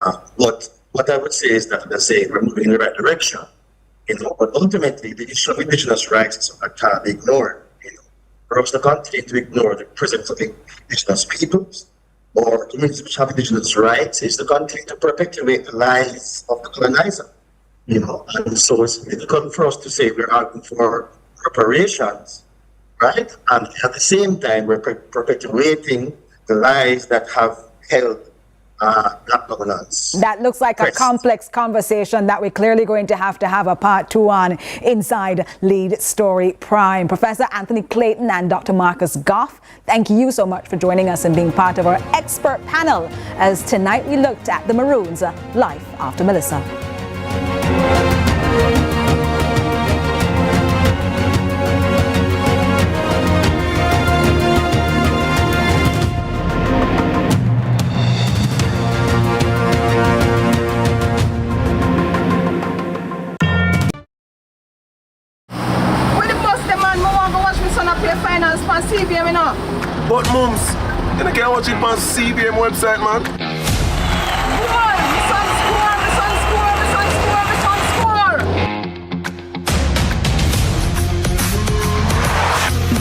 But what I would say is that, let's say, we're moving in the right direction, but ultimately the issue of indigenous rights cannot be ignored. For us to continue to ignore the presence of indigenous peoples or communities which have indigenous rights is to continue to perpetuate the lies of the colonizer. And so it's difficult for us to say we're arguing for reparations, right? And at the same time, we're perpetuating the lies that have held black governance. That looks like a complex conversation that we're clearly going to have a part 2 on inside Lead Story Prime. Professor Anthony Clayton and Dr. Marcus Goff, thank you so much for joining us and being part of our expert panel as tonight we looked at the Maroons' life after Melissa. CVM, But mums, you can't watch it on CVM website, man.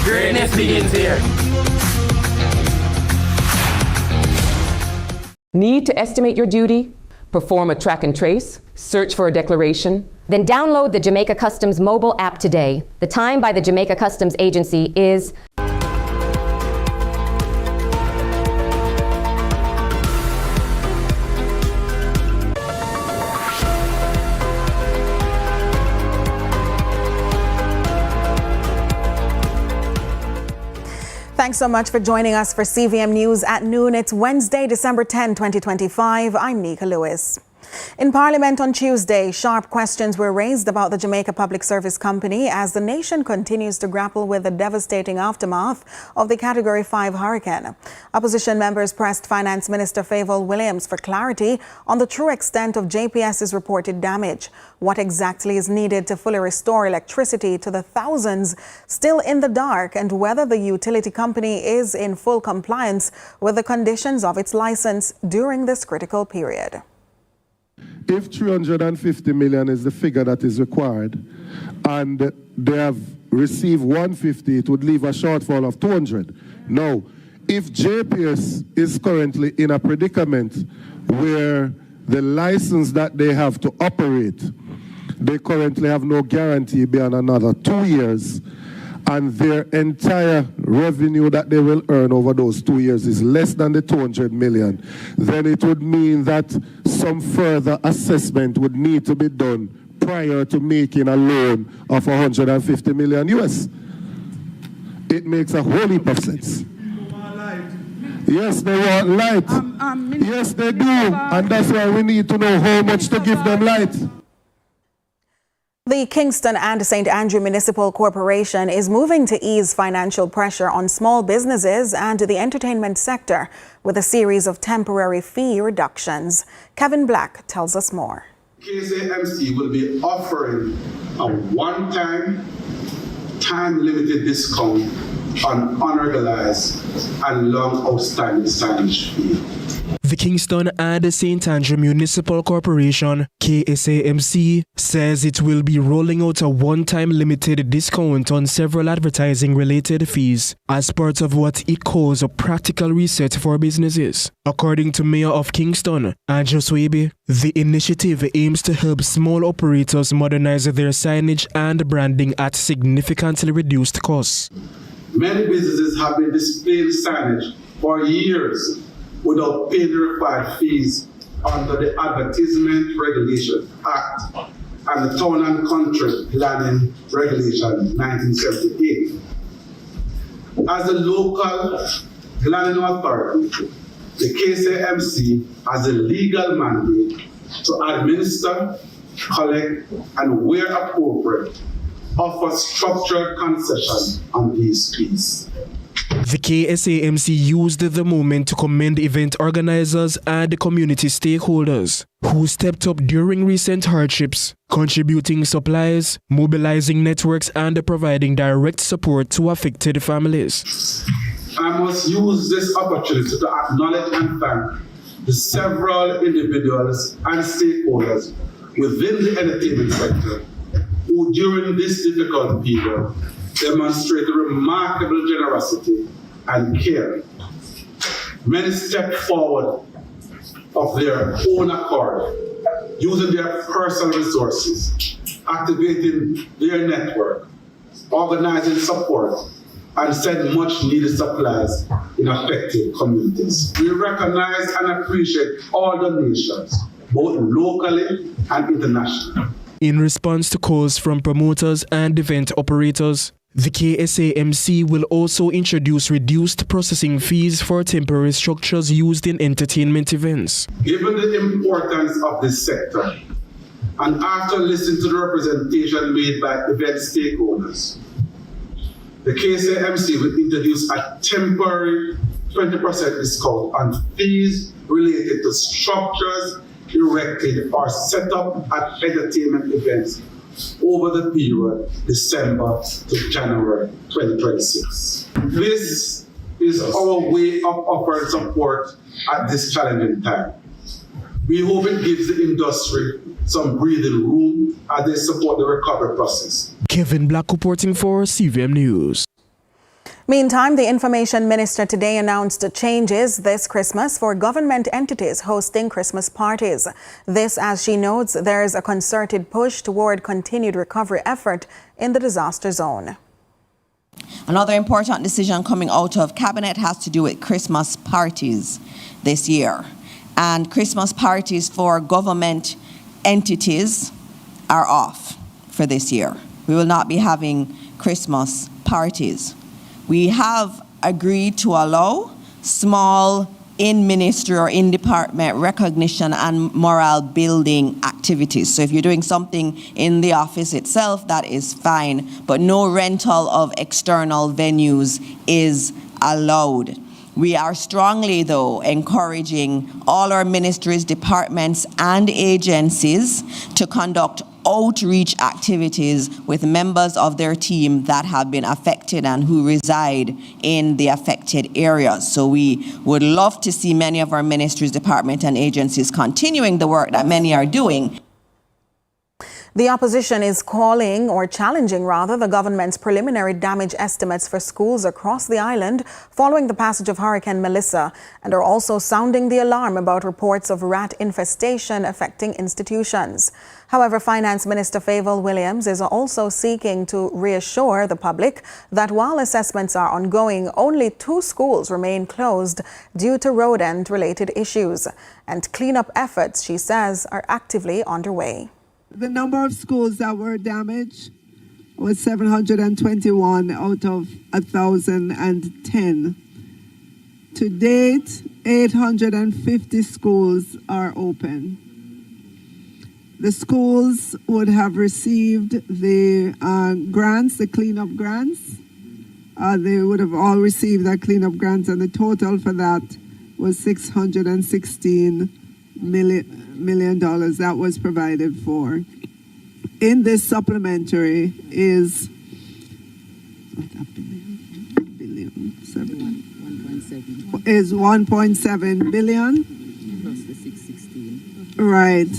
Greatness begins here. Need to estimate your duty? Perform a track and trace? Search for a declaration? Then download the Jamaica Customs mobile app today. The time by the Jamaica Customs Agency is Thanks so much for joining us for CVM News at noon. It's Wednesday, December 10, 2025. I'm Nika Lewis. In Parliament on Tuesday, sharp questions were raised about the Jamaica Public Service Company as the nation continues to grapple with the devastating aftermath of the Category 5 hurricane. Opposition members pressed Finance Minister Favour Williams for clarity on the true extent of JPS's reported damage, what exactly is needed to fully restore electricity to the thousands still in the dark, and whether the utility company is in full compliance with the conditions of its license during this critical period. If 350 million is the figure that is required, and they have received 150, it would leave a shortfall of 200. Now, if JPS is currently in a predicament where the license that they have to operate, they currently have no guarantee beyond another 2 years, and their entire revenue that they will earn over those 2 years is less than the 200 million, then it would mean that some further assessment would need to be done prior to making a loan of 150 million US. It makes a whole heap of sense. Yes, they want light. Yes, they do. And that's why we need to know how much to give them light. The Kingston and St. Andrew Municipal Corporation is moving to ease financial pressure on small businesses and the entertainment sector with a series of temporary fee reductions. Kevin Black tells us more. KSAMC will be offering a one-time, time-limited discount on unorganized and long outstanding signage fee. The Kingston and St. Andrew Municipal Corporation, KSAMC, says it will be rolling out a one-time limited discount on several advertising-related fees as part of what it calls a practical reset for businesses. According to Mayor of Kingston, Andrew Swaby, the initiative aims to help small operators modernize their signage and branding at significantly reduced costs. Many businesses have been displaying signage for years without paying the required fees under the Advertisement Regulation Act and the Town and Country Planning Regulation 1978. As the local planning authority, the KSAMC has a legal mandate to administer, collect, and where appropriate, offer structured concession on these fees. The KSAMC used the moment to commend event organizers and community stakeholders who stepped up during recent hardships, contributing supplies, mobilizing networks, and providing direct support to affected families. I must use this opportunity to acknowledge and thank to several individuals and stakeholders within the entertainment sector who during this difficult period demonstrated remarkable generosity and care. Many stepped forward of their own accord, using their personal resources, activating their network, organizing support, and send much needed supplies in affected communities. We recognize and appreciate all donations, both locally and internationally. In response to calls from promoters and event operators, the KSAMC will also introduce reduced processing fees for temporary structures used in entertainment events. Given the importance of this sector, and after listening to the representation made by event stakeholders, the KSAMC will introduce a temporary 20% discount on fees related to structures erected or set up at entertainment events over the period December to January 2026. This is our way of offering support at this challenging time. We hope it gives the industry some breathing room as they support the recovery process. Kevin Black reporting for CVM News. Meantime, the Information Minister today announced changes this Christmas for government entities hosting Christmas parties. This, as she notes, there's a concerted push toward continued recovery effort in the disaster zone. Another important decision coming out of Cabinet has to do with Christmas parties this year. And Christmas parties for government entities are off for this year. We will not be having Christmas parties. We have agreed to allow small in-ministry or in-department recognition and morale building activities. So if you're doing something in the office itself, that is fine, but no rental of external venues is allowed. We are strongly, though, encouraging all our ministries, departments, and agencies to conduct outreach activities with members of their team that have been affected and who reside in the affected areas. So we would love to see many of our ministries, departments, and agencies continuing the work that many are doing. The opposition is calling, or challenging rather, the government's preliminary damage estimates for schools across the island following the passage of Hurricane Melissa, and are also sounding the alarm about reports of rat infestation affecting institutions. However, Finance Minister Favour Williams is also seeking to reassure the public that while assessments are ongoing, only 2 schools remain closed due to rodent-related issues, and cleanup efforts, she says, are actively underway. The number of schools that were damaged was 721 out of 1,010. To date, 850 schools are open. The schools would have received the grants, the cleanup grants. They would have all received that cleanup grants, and the total for that was $616 million that was provided for. In this supplementary is is 1.7 billion plus the 616. Right.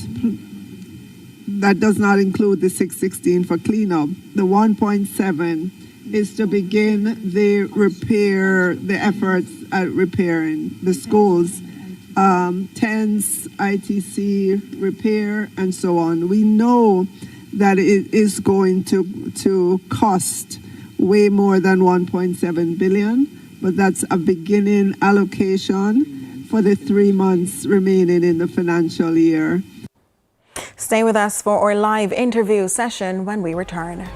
That does not include the 616 for cleanup. The 1.7 is to begin the repair, the efforts at repairing the schools. TENS, ITC, repair, and so on. We know that it is going to cost way more than 1.7 billion, but that's a beginning allocation for the 3 months remaining in the financial year. Stay with us for our live interview session when we return.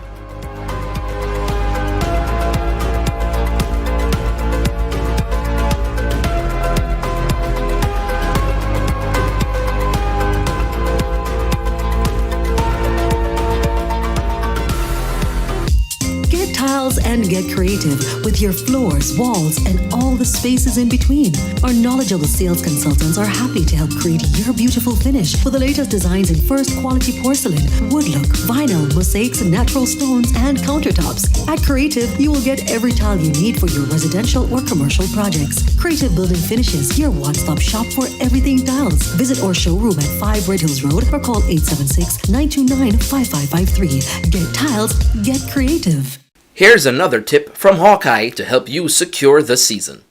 Tiles and get creative with your floors, walls, and all the spaces in between. Our knowledgeable sales consultants are happy to help create your beautiful finish with the latest designs in first quality porcelain, wood look, vinyl, mosaics, natural stones, and countertops. At Creative, you will get every tile you need for your residential or commercial projects. Creative Building Finishes, your one-stop shop for everything tiles. Visit our showroom at 5 Red Hills Road or call 876-929-5553. Get tiles, get creative. Here's another tip from Hawkeye to help you secure the season.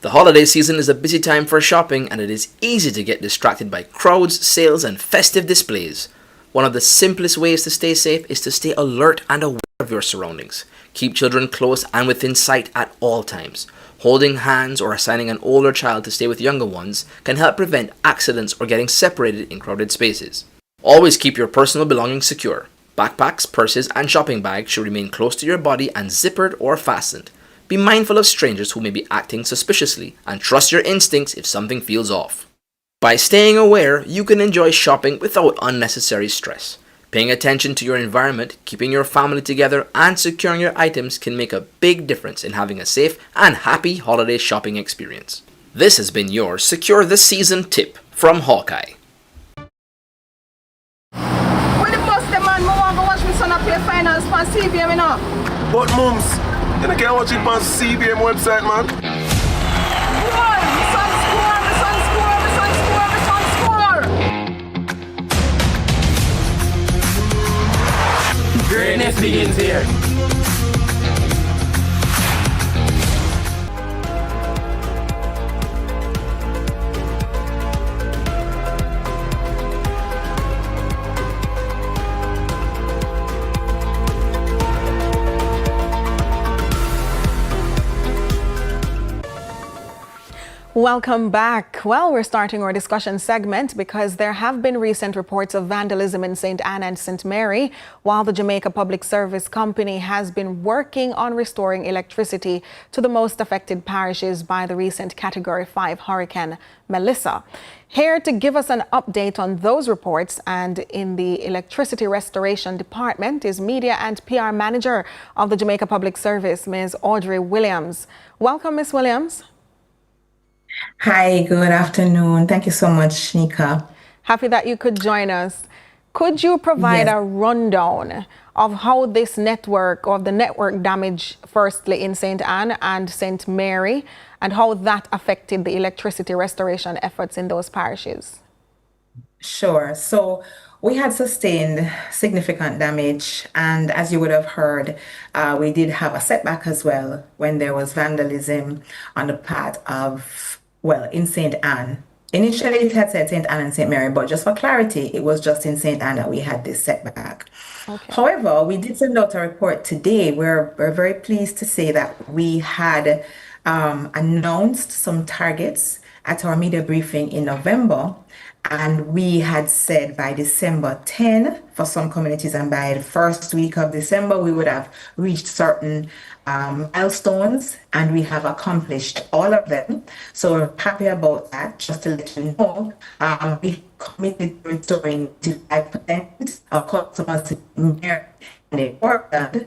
The holiday season is a busy time for shopping, and it is easy to get distracted by crowds, sales, and festive displays. One of the simplest ways to stay safe is to stay alert and aware of your surroundings. Keep children close and within sight at all times. Holding hands or assigning an older child to stay with younger ones can help prevent accidents or getting separated in crowded spaces. Always keep your personal belongings secure. Backpacks, purses, and shopping bags should remain close to your body and zippered or fastened. Be mindful of strangers who may be acting suspiciously, and trust your instincts if something feels off. By staying aware, you can enjoy shopping without unnecessary stress. Paying attention to your environment, keeping your family together, and securing your items can make a big difference in having a safe and happy holiday shopping experience. This has been your Secure the Season tip from Hawkeye. When the bus the man, I want to watch my son play finals for CVM, you know. But mums, you can't watch it on CVM website, man. Boy, my son score, my son score, my son score, my son score. Greatness begins here. Welcome back. Well, we're starting our discussion segment because there have been recent reports of vandalism in St. Anne and St. Mary, while the Jamaica Public Service Company has been working on restoring electricity to the most affected parishes by the recent Category 5 Hurricane Melissa. Here to give us an update on those reports and in the Electricity Restoration Department is Media and PR Manager of the Jamaica Public Service, Ms. Audrey Williams. Welcome, Ms. Williams. Hi, good afternoon. Thank you so much, Nika. Happy that you could join us. Could you provide a rundown of how this network, of the network damage, firstly in St. Anne and St. Mary, and how that affected the electricity restoration efforts in those parishes? Sure. So we had sustained significant damage, and as you would have heard, we did have a setback as well when there was vandalism on the part of, well, in St. Anne. Initially, it had said St. Anne and St. Mary, but just for clarity, it was just in St. Anne that we had this setback. Okay. However, we did send out a report today where we're very pleased to say that we had announced some targets at our media briefing in November. And we had said by December 10 for some communities, and by the first week of December, we would have reached certain milestones, and we have accomplished all of them. So we're happy about that. Just to let you know, we committed to restoring 5% of customers in there, and they worked on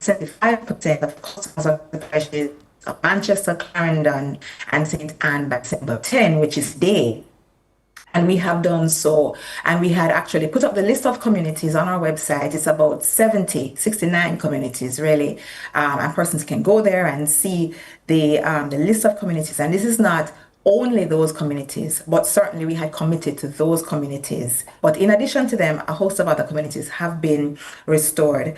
75% of customers of the parishes of Manchester, Clarendon, and St. Anne by December 10, which is today. And we have done so. And we had actually put up the list of communities on our website. It's about 69 communities, really. And persons can go there and see the list of communities. And this is not only those communities, but certainly we had committed to those communities. But in addition to them, a host of other communities have been restored.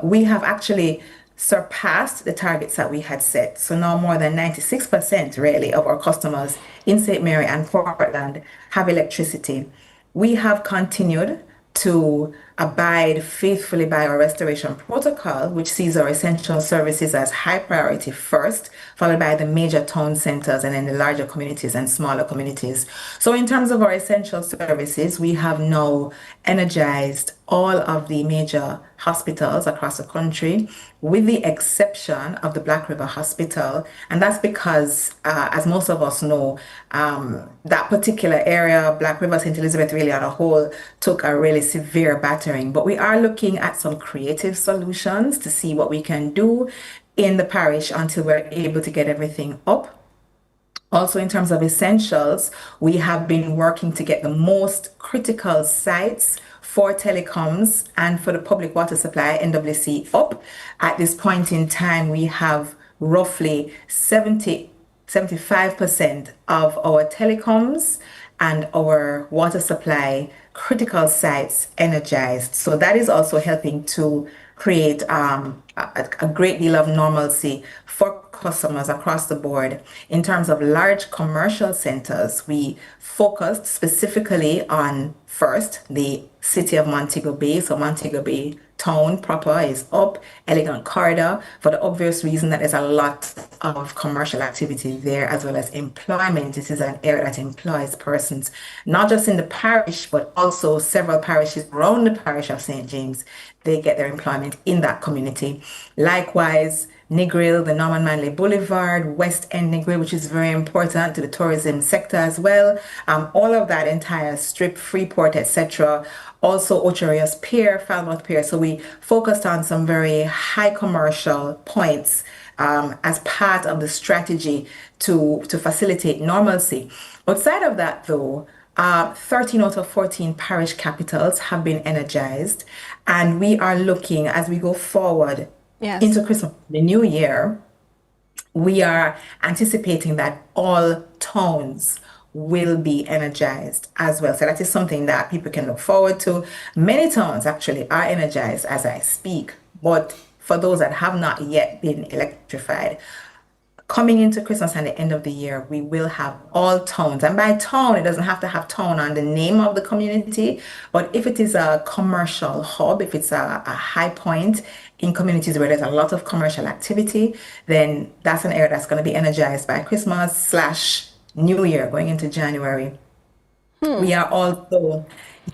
We have actually surpassed the targets that we had set. So now more than 96% really of our customers in St. Mary and Portland have electricity. We have continued to abide faithfully by our restoration protocol, which sees our essential services as high priority first, followed by the major town centers and then the larger communities and smaller communities. So in terms of our essential services, we have now energized all of the major hospitals across the country, with the exception of the Black River Hospital. And that's because, as most of us know, that particular area, Black River, St. Elizabeth really on a whole, took a really severe battering battering. But we are looking at some creative solutions to see what we can do in the parish until we're able to get everything up. Also, in terms of essentials, we have been working to get the most critical sites for telecoms and for the public water supply, NWC, up. At this point in time, we have roughly 75% of our telecoms and our water supply critical sites energized. So that is also helping to create a great deal of normalcy for customers across the board. In terms of large commercial centers, we focused specifically on, first, the city of Montego Bay. So Montego Bay town proper is up, Elegant Corridor, for the obvious reason that there's a lot of commercial activity there, as well as employment. This is an area that employs persons, not just in the parish, but also several parishes around the parish of St. James. They get their employment in that community. Likewise, Negril, the Norman Manley Boulevard, West End Negril, which is very important to the tourism sector as well. All of that entire strip, Freeport, etc. Also, Ocho Rios Pier, Falmouth Pier. So we focused on some very high commercial points as part of the strategy to facilitate normalcy. Outside of that, though, 13 out of 14 parish capitals have been energized, and we are looking as we go forward into Christmas, the new year. We are anticipating that all towns will be energized as well. So that is something that people can look forward to. Many towns actually are energized as I speak, but for those that have not yet been electrified, coming into Christmas and the end of the year, we will have all towns. And by town, it doesn't have to have town on the name of the community, but if it is a commercial hub, if it's a high point in communities where there's a lot of commercial activity, then that's an area that's going to be energized by Christmas / New Year going into January. We are also,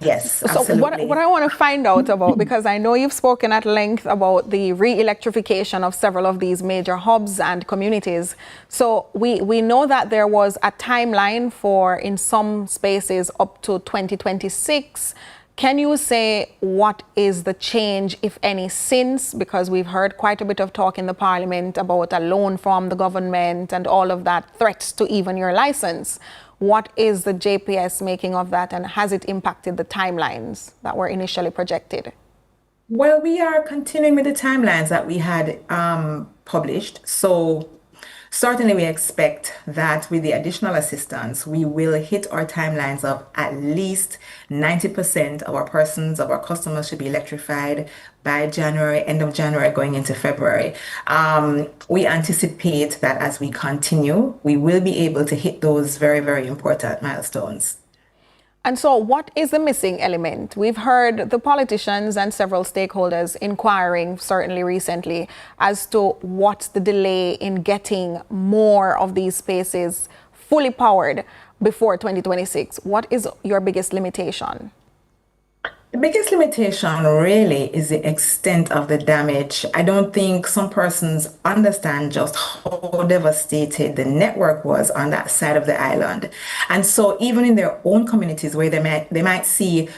yes, absolutely. So what I want to find out about, because I know you've spoken at length about the re-electrification of several of these major hubs and communities. So we know that there was a timeline for, in some spaces, up to 2026. Can you say what is the change, if any, since? Because we've heard quite a bit of talk in the Parliament about a loan from the government and all of that, threats to even your license. What is the JPS making of that, and has it impacted the timelines that were initially projected? Well, we are continuing with the timelines that we had published. So certainly we expect that with the additional assistance, we will hit our timelines of at least 90% of our persons, of our customers should be electrified by January, end of January, going into February. We anticipate that as we continue, we will be able to hit those very, very important milestones. And so what is the missing element? We've heard the politicians and several stakeholders inquiring, certainly recently, as to what's the delay in getting more of these spaces fully powered before 2026. What is your biggest limitation? The biggest limitation really is the extent of the damage. I don't think some persons understand just how devastated the network was on that side of the island. And so even in their own communities where they might see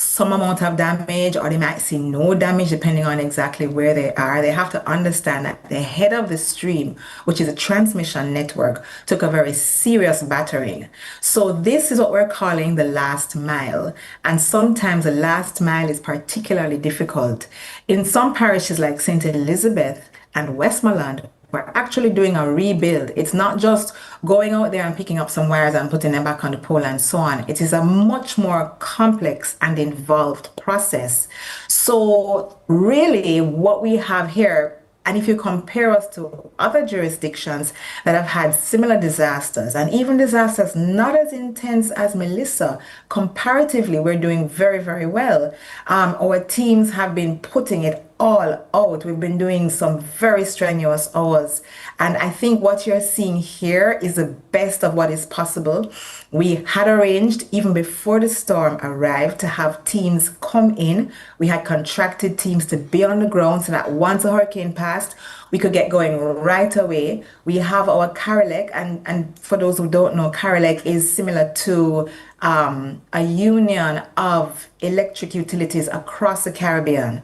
some amount of damage, or they might see no damage depending on exactly where they are, they have to understand that the head of the stream, which is a transmission network, took a very serious battering. So this is what we're calling the last mile. And sometimes the last mile is particularly difficult. In some parishes like St. Elizabeth and Westmoreland, we're actually doing a rebuild. It's not just going out there and picking up some wires and putting them back on the pole and so on. It is a much more complex and involved process. So really what we have here, and if you compare us to other jurisdictions that have had similar disasters, and even disasters not as intense as Melissa, comparatively, we're doing very, very well. Our teams have been putting it all out. We've been doing some very strenuous hours. And I think what you're seeing here is the best of what is possible. We had arranged, even before the storm arrived, to have teams come in. We had contracted teams to be on the ground so that once the hurricane passed, we could get going right away. We have our Carelec, and for those who don't know, Carelec is similar to a union of electric utilities across the Caribbean.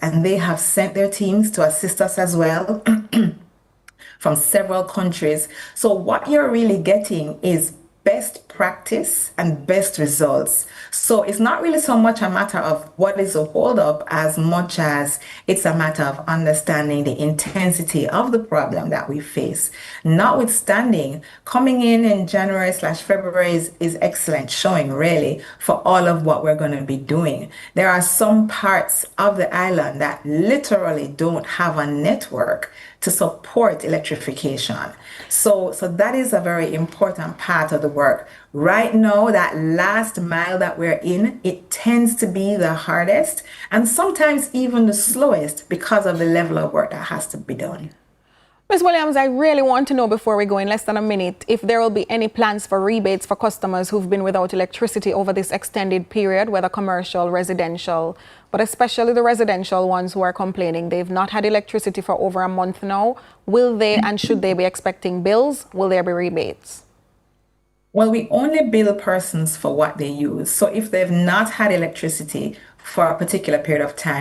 And they have sent their teams to assist us as well from several countries. So what you're really getting is best practice and best results. So it's not really so much a matter of what is a holdup as much as it's a matter of understanding the intensity of the problem that we face. Notwithstanding, coming in January/February is excellent showing really for all of what we're going to be doing. There are some parts of the island that literally don't have a network to support electrification. So that is a very important part of the work. Right now, that last mile that we're in, it tends to be the hardest and sometimes even the slowest because of the level of work that has to be done. Ms. Williams, I really want to know before we go in less than a minute if there will be any plans for rebates for customers who've been without electricity over this extended period, whether commercial, residential, but especially the residential ones who are complaining they've not had electricity for over a month now. Will they and should they be expecting bills? Will there be rebates? Well, we only bill persons for what they use. So if they've not had electricity for a particular period of time,